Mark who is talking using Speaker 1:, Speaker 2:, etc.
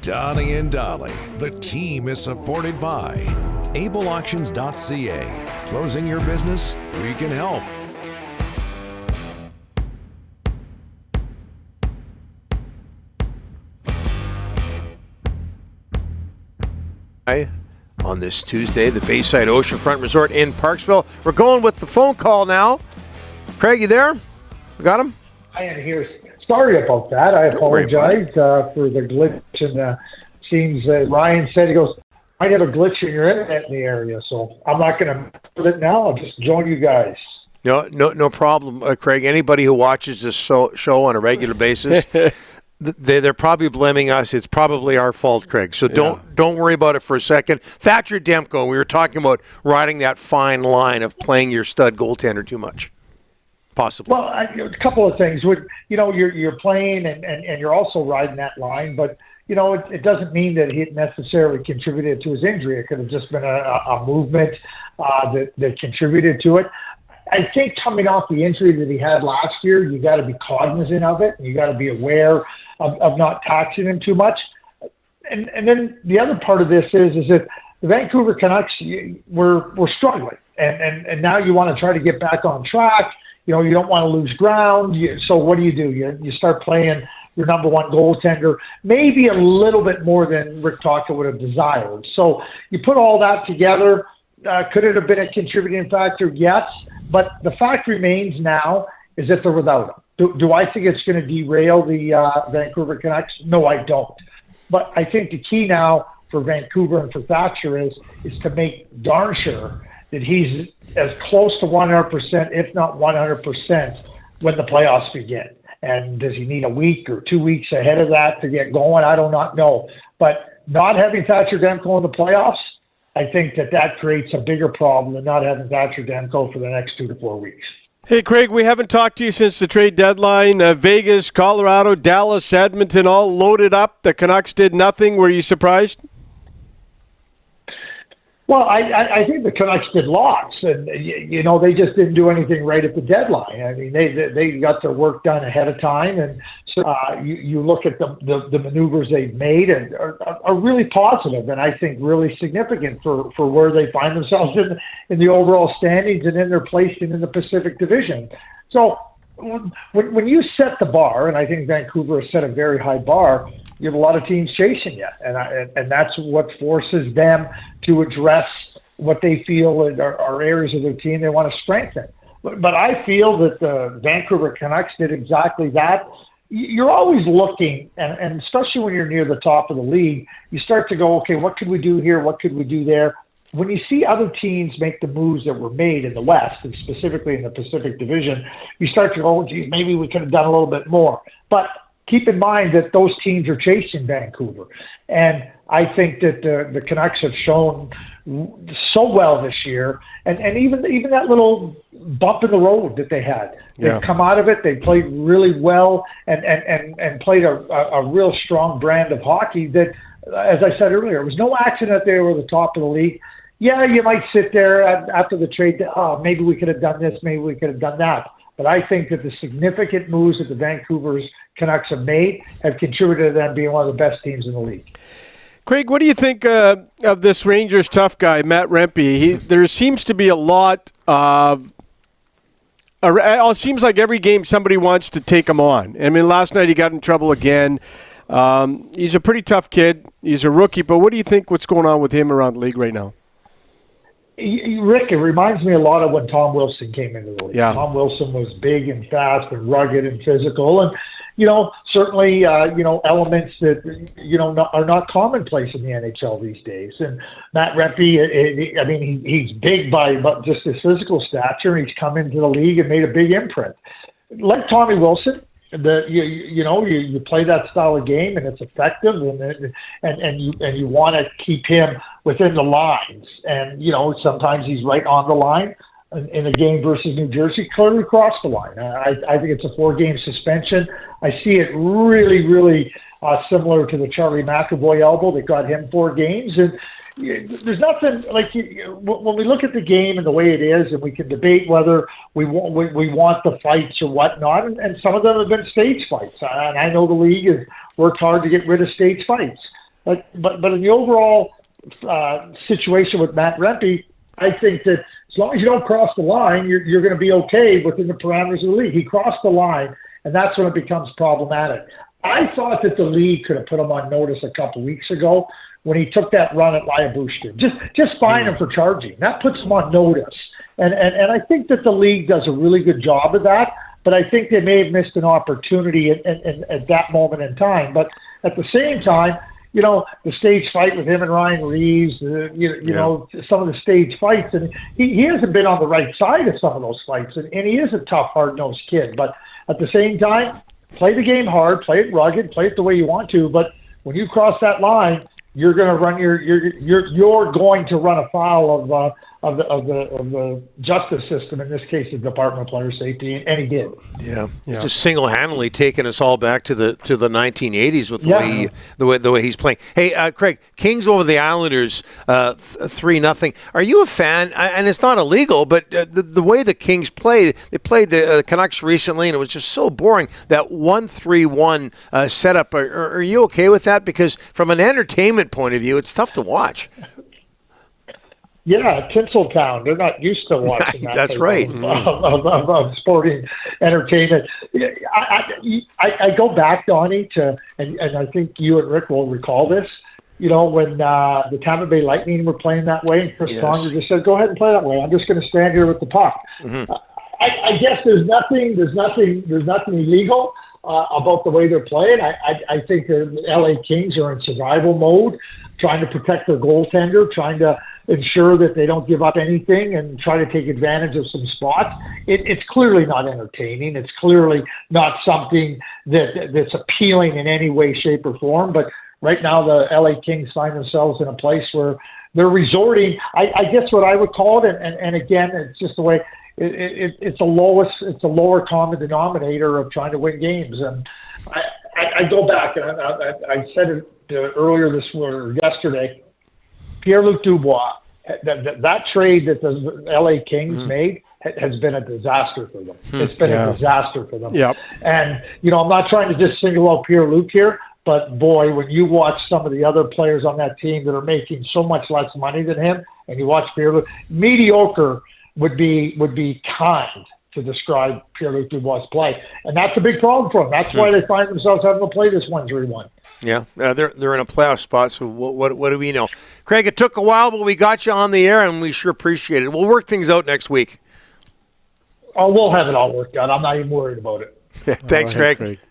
Speaker 1: Donnie and Dolly. The team is supported by ableauctions.ca. Closing your business? We can help.
Speaker 2: On this Tuesday, the Bayside Oceanfront Resort in Parksville. We're going with the phone call now. Craig, you there? We got him?
Speaker 3: I am here. Sorry about that. I apologize for the glitch. And seems Ryan said, he goes, might have a glitch in your internet in the area. So I'm not going to put it now. I'll just join you guys.
Speaker 2: No problem, Craig. Anybody who watches this show on a regular basis, they're probably blaming us. It's probably our fault, Craig. So don't worry about it for a second. Thatcher Demko, we were talking about riding that fine line of playing your stud goaltender too much. Possibly.
Speaker 3: Well, a couple of things. You're playing and you're also riding that line, but it doesn't mean that he necessarily contributed to his injury. It could have just been a movement that contributed to it. I think coming off the injury that he had last year, you got to be cognizant of it, and you got to be aware of not taxing him too much. And then the other part of this is that the Vancouver Canucks we're struggling, and now you want to try to get back on track. You don't want to lose ground. So what do? You start playing your number one goaltender, maybe a little bit more than Rick Talker would have desired. So you put all that together. Could it have been a contributing factor? Yes. But the fact remains now is that they're without him. Do I think it's going to derail the Vancouver Canucks? No, I don't. But I think the key now for Vancouver and for Thatcher is to make darn sure that he's as close to 100%, if not 100%, when the playoffs begin. And does he need a week or 2 weeks ahead of that to get going? I do not know. But not having Thatcher Demko in the playoffs, I think that creates a bigger problem than not having Thatcher Demko for the next 2 to 4 weeks.
Speaker 4: Hey, Craig, we haven't talked to you since the trade deadline. Vegas, Colorado, Dallas, Edmonton, all loaded up. The Canucks did nothing. Were you surprised?
Speaker 3: Well, I think the Canucks did lots, and they just didn't do anything right at the deadline. I mean, they got their work done ahead of time, and so you look at the maneuvers they've made and are really positive, and I think really significant for where they find themselves in the overall standings and in their placing in the Pacific Division. So when you set the bar, and I think Vancouver has set a very high bar, you have a lot of teams chasing you, and that's what forces them to address what they feel are areas of their team they want to strengthen. But I feel that the Vancouver Canucks did exactly that. You're always looking, and especially when you're near the top of the league, you start to go, okay, what could we do here? What could we do there? When you see other teams make the moves that were made in the West, and specifically in the Pacific Division, you start to go, geez, maybe we could have done a little bit more. But keep in mind that those teams are chasing Vancouver. And I think that the Canucks have shown so well this year. And even that little bump in the road that they had, they've come out of it. They played really well and played a real strong brand of hockey that, as I said earlier, it was no accident they were the top of the league. Yeah, you might sit there after the trade, maybe we could have done this, maybe we could have done that. But I think that the significant moves that the Vancouver Canucks have made have contributed to them being one of the best teams in the league.
Speaker 4: Craig, what do you think of this Rangers tough guy, Matt Rempe? There seems to be a lot of it seems like every game somebody wants to take him on. I mean, last night he got in trouble again. He's a pretty tough kid. He's a rookie. But what do you think what's going on with him around the league right now?
Speaker 3: Rick, it reminds me a lot of when Tom Wilson came into the league. Yeah. Tom Wilson was big and fast and rugged and physical. And, certainly, elements that, are not commonplace in the NHL these days. And Matt Rempe, he's big by just his physical stature. He's come into the league and made a big imprint. Like Tommy Wilson, you play that style of game and it's effective, and you want to keep him within the lines. And sometimes he's right on the line. In a game versus New Jersey, clearly crossed the line. I think it's a 4-game suspension. I see it really, really similar to the Charlie McAvoy elbow that got him 4 games. And there's nothing like when we look at the game and the way it is, and we can debate whether we want the fights or whatnot. And some of them have been stage fights. And I know the league has worked hard to get rid of stage fights. But in the overall situation with Matt Rempe, I think that as long as you don't cross the line, you're going to be okay within the parameters of the league. He crossed the line, and that's when it becomes problematic. I thought that the league could have put him on notice a couple weeks ago when he took that run at Liabushkin. Just fine him for charging. That puts him on notice. And I think that the league does a really good job of that, but I think they may have missed an opportunity at that moment in time. But at the same time, you know, the stage fight with him and Ryan Reeves, you know, some of the stage fights, and he hasn't been on the right side of some of those fights, and he is a tough, hard-nosed kid. But at the same time, play the game hard, play it rugged, play it the way you want to. But when you cross that line, you're going to run you're going to run afoul of the justice system, in this case, the Department of Player Safety, and he did.
Speaker 2: Yeah. Just single-handedly taking us all back to the 1980s with the way he's playing. Hey, Craig, Kings over the Islanders, 3-0. Are you a fan? And it's not illegal, but the way the Kings play, they played the Canucks recently, and it was just so boring. That 1-3-1 setup. Are you okay with that? Because from an entertainment point of view, it's tough to watch.
Speaker 3: Yeah, Tinseltown. They're not used to watching that.
Speaker 2: That's right.
Speaker 3: Of sporting entertainment. I go back, Donnie, and I think you and Rick will recall this. You know, when the Tampa Bay Lightning were playing that way, and Chris Pronger just said, "Go ahead and play that way. I'm just going to stand here with the puck." Mm-hmm. I guess there's nothing illegal about the way they're playing. I think the LA Kings are in survival mode, trying to protect their goaltender, trying to ensure that they don't give up anything and try to take advantage of some spots. It's clearly not entertaining. It's clearly not something that's appealing in any way, shape, or form. But right now, the LA Kings find themselves in a place where they're resorting, I guess what I would call it, and again, it's just the way it's a lower common denominator of trying to win games. And I go back, and I said it earlier yesterday. Pierre-Luc Dubois, that trade that the LA Kings made has been a disaster for them. It's been a disaster for them.
Speaker 4: Yep.
Speaker 3: And, you know, I'm not trying to just single out Pierre-Luc here, but boy, when you watch some of the other players on that team that are making so much less money than him, and you watch Pierre-Luc, mediocre would be kind to describe Pierre-Luc Dubois' play. And that's a big problem for them. That's why they find themselves having to play this 1-3-1.
Speaker 2: Yeah, they're in a playoff spot, so what do we know? Craig, it took a while, but we got you on the air, and we sure appreciate it. We'll work things out next week.
Speaker 3: Oh, we'll have it all worked out. I'm not even worried about it.
Speaker 2: Thanks, Craig.